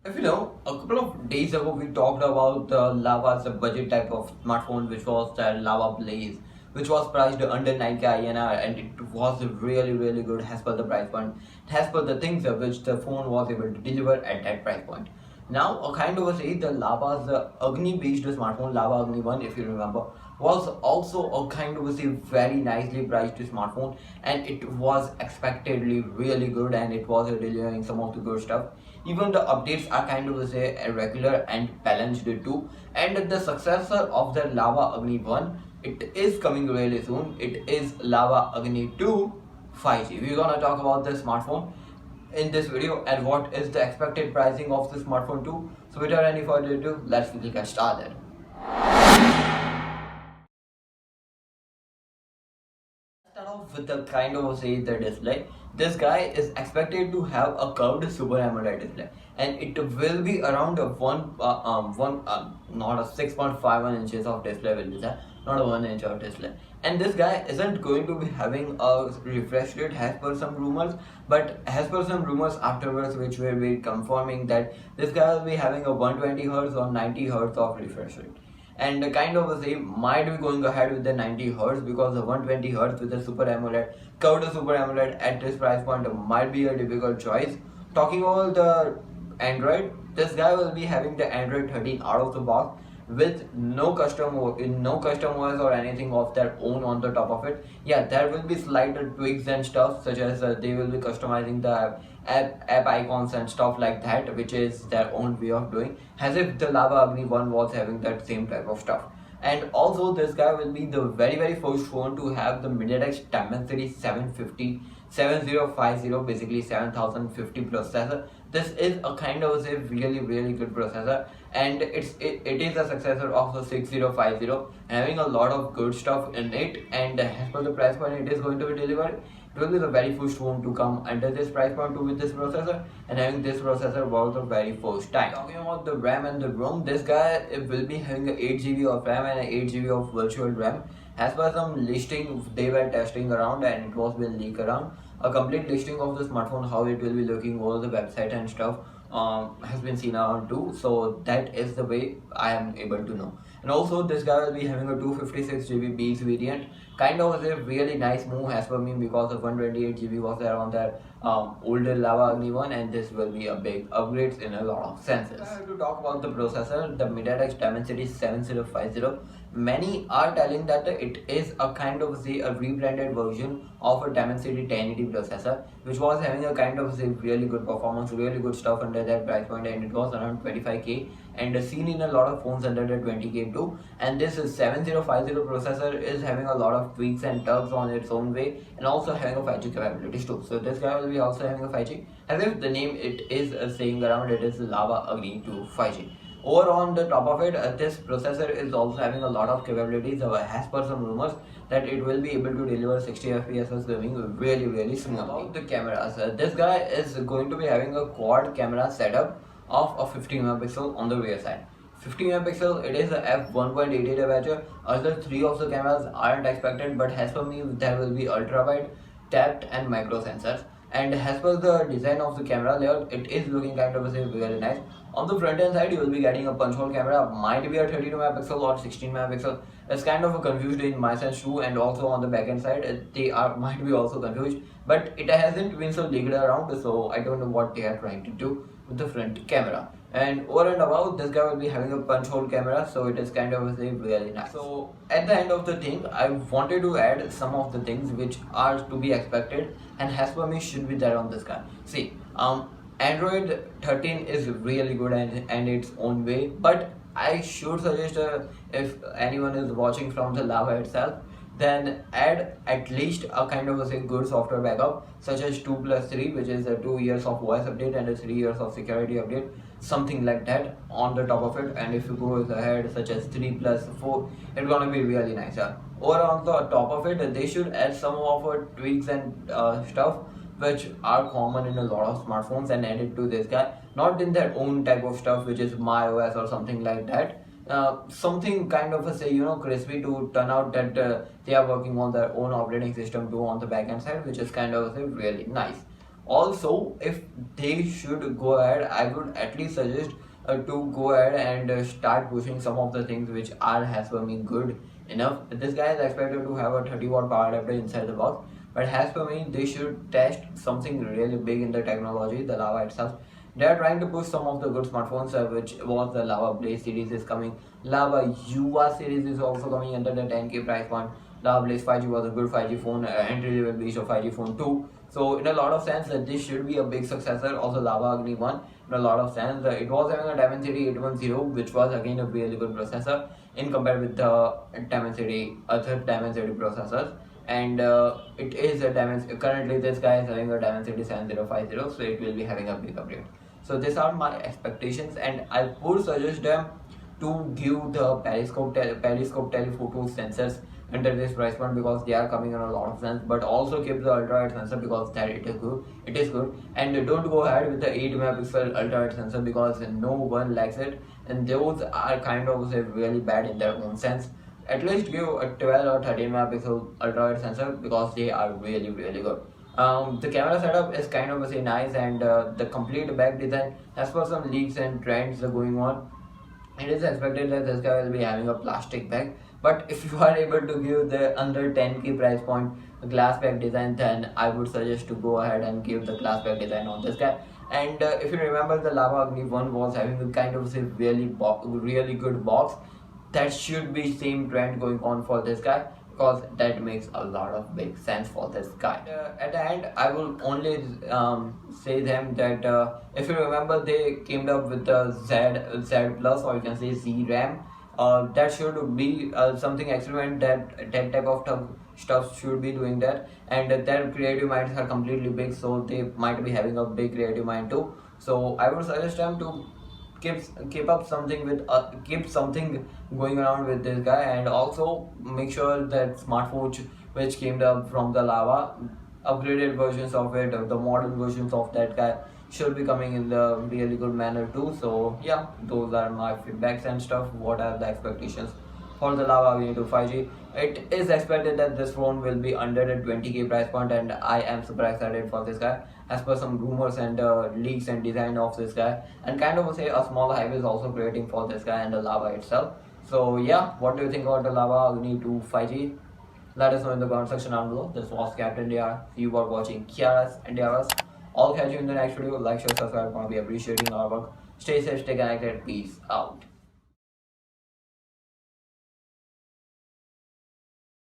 If you know, a couple of days ago we talked about the Lava's budget type of smartphone, which was the Lava Blaze, which was priced under 9K INR, and it was really good as per the price point, as per the things which the phone was able to deliver at that price point. Now, a kind of a say the Lava's Agni based smartphone, Lava Agni 1, if you remember, was also a kind of a say very nicely priced smartphone, and it was expectedly really good, and it was delivering some of the good stuff. Even the updates are kind of say regular and balanced too. And the successor of the Lava Agni 1, it is coming really soon. It is Lava Agni 2 5G. We're gonna talk about the smartphone in this video and what is the expected pricing of the smartphone too. So without any further ado, let's quickly get started. Start off with the kind of say the display. This guy is expected to have a curved Super AMOLED display, and it will be around a not a 6.51 inches of display will be there, not a 1 inch of display. And this guy isn't going to be having a refresh rate as per some rumors, but as per some rumors afterwards, which will be confirming that this guy will be having a 120 Hz or 90 Hz of refresh rate. And kind of the same might be going ahead with the 90 Hz, because the 120 Hz with the Super AMOLED, curved Super AMOLED at this price point might be a difficult choice. Talking about the Android, this guy will be having the Android 13 out of the box with no custom OS or anything of their own on the top of it. Yeah, there will be slight tweaks and stuff, such as they will be customizing the app icons and stuff like that, which is their own way of doing, as if the Lava Agni 1 was having that same type of stuff. And also this guy will be the very first phone to have the MediaTek Dimensity 7050, basically 7050 processor. This is a kind of a really good processor, and it is a successor of the 6050, having a lot of good stuff in it. And as per the price point it is going to be delivered, it will be the very first phone to come under this price point with this processor, and having this processor was the very first time. Talking about the RAM and the ROM, this guy will be having a 8 GB of RAM and a 8 GB of virtual RAM. As per some listing they were testing around, and it was been leaked around, a complete listing of the smartphone, how it will be looking, all the website and stuff has been seen around too. So that is the way I am able to know. And also this guy will be having a 256 GB base variant, kind of a really nice move as per me, because of 128 GB was there on that older Lava Agni 1, and this will be a big upgrades in a lot of senses. If I have to talk about the processor, the MediaTek Dimensity 7050, many are telling that it is a kind of say a rebranded version of a Dimensity 1080 processor, which was having a kind of say really good performance, really good stuff under that price point, and it was around 25K, and seen in a lot of phones under the 20K too. And this 7050 processor is having a lot of tweaks and tugs on its own way, and also having a 5G capabilities too. So this guy will be also having a 5G, as if the name it is saying around, it is Lava Agni to 5G. Over on the top of it, this processor is also having a lot of capabilities, as per some rumors that it will be able to deliver 60 FPS gaming really smoothly. About the cameras, this guy is going to be having a quad camera setup of a 50 megapixel on the rear side. 50 megapixel, it is a f1.88 aperture. Other three of the cameras aren't expected, but as per me there will be ultra wide, tapped and micro sensors. And as per the design of the camera layout, it is looking kind of very nice. On the front end side, you will be getting a punch hole camera, might be a 32 megapixel or 16 megapixel. It's kind of a confused in my sense too, and also on the back end side, they are might be also confused, but it hasn't been so leaked around, so I don't know what they are trying to do with the front camera. And over and above, this guy will be having a punch hole camera, so it is kind of really nice. So at the end of the thing, I wanted to add some of the things which are to be expected, and as per me should be there on this guy. See, Android 13 is really good and its own way, but I should suggest if anyone is watching from the Lava itself, then add at least a kind of a good software backup, such as 2+3, which is 2 years of OS update and a 3 years of security update, something like that on the top of it. And if you go ahead such as 3+4, it's gonna be really nice. Or on the top of it, they should add some of tweaks and stuff which are common in a lot of smartphones, and add it to this guy, not in their own type of stuff which is MyOS or something like that. Something kind of a say crispy to turn out that they are working on their own operating system too on the backend side, which is kind of really nice. Also, if they should go ahead, I would at least suggest to go ahead and start pushing some of the things which are, as per me, good enough. This guy is expected to have a 30-watt power adapter inside the box, but as per me, they should test something really big in the technology, the Lava itself. They are trying to push some of the good smartphones, which was the Lava Blaze series is coming. Lava UA series is also coming under the 10K price point. Lava Blaze 5G was a good 5G phone, entry level beast of 5G phone 2. So in a lot of sense, this should be a big successor. Also Lava Agni 1, in a lot of sense, it was having a Dimensity 810, which was again a really good processor in compared with the Dimensity other Dimensity processors. And it is a Dimensity. Currently, this guy is having a Dimensity 7050, so it will be having a big upgrade. So these are my expectations, and I would suggest them to give the periscope telephoto sensors under this price point, because they are coming in a lot of sense. But also keep the ultra wide sensor, because that it is good. And don't go ahead with the 8 megapixel ultra wide sensor, because no one likes it, and those are kind of say really bad in their own sense. At least give a 12 or 13 megapixel ultra wide sensor, because they are really good. The camera setup is kind of say nice, and the complete back design, as per some leaks and trends going on, it is expected that this guy will be having a plastic bag. But if you are able to give the under 10K price point glass back design, then I would suggest to go ahead and give the glass back design on this guy. And if you remember, the Lava Agni 1 was having a kind of say really good box. That should be same trend going on for this guy, because that makes a lot of big sense for this guy. At the end, I will only say them that if you remember, they came up with the Z plus, or you can say Z RAM. That should be something experiment, that type of stuff should be doing that, and their creative minds are completely big, so they might be having a big creative mind too. So I would suggest them to keep up something with keep something going around with this guy, and also make sure that smartphones which came up from the Lava, upgraded versions of it, the modern versions of that guy, should be coming in the really good manner too. So yeah, those are my feedbacks and stuff. What are the expectations for the Lava Agni 2 5G? It is expected that this phone will be under the 20K price point, and I am super excited for this guy, as per some rumors and leaks and design of this guy, and kind of say a small hype is also creating for this guy and the Lava itself. So yeah, what do you think about the Lava Agni 2 5G? Let us know in the comment section down below. This was captaindrs. You were watching krsndrs. I'll catch you in the next video. Like, share, subscribe. Gonna be appreciating our work. Stay safe, stay connected. Peace out.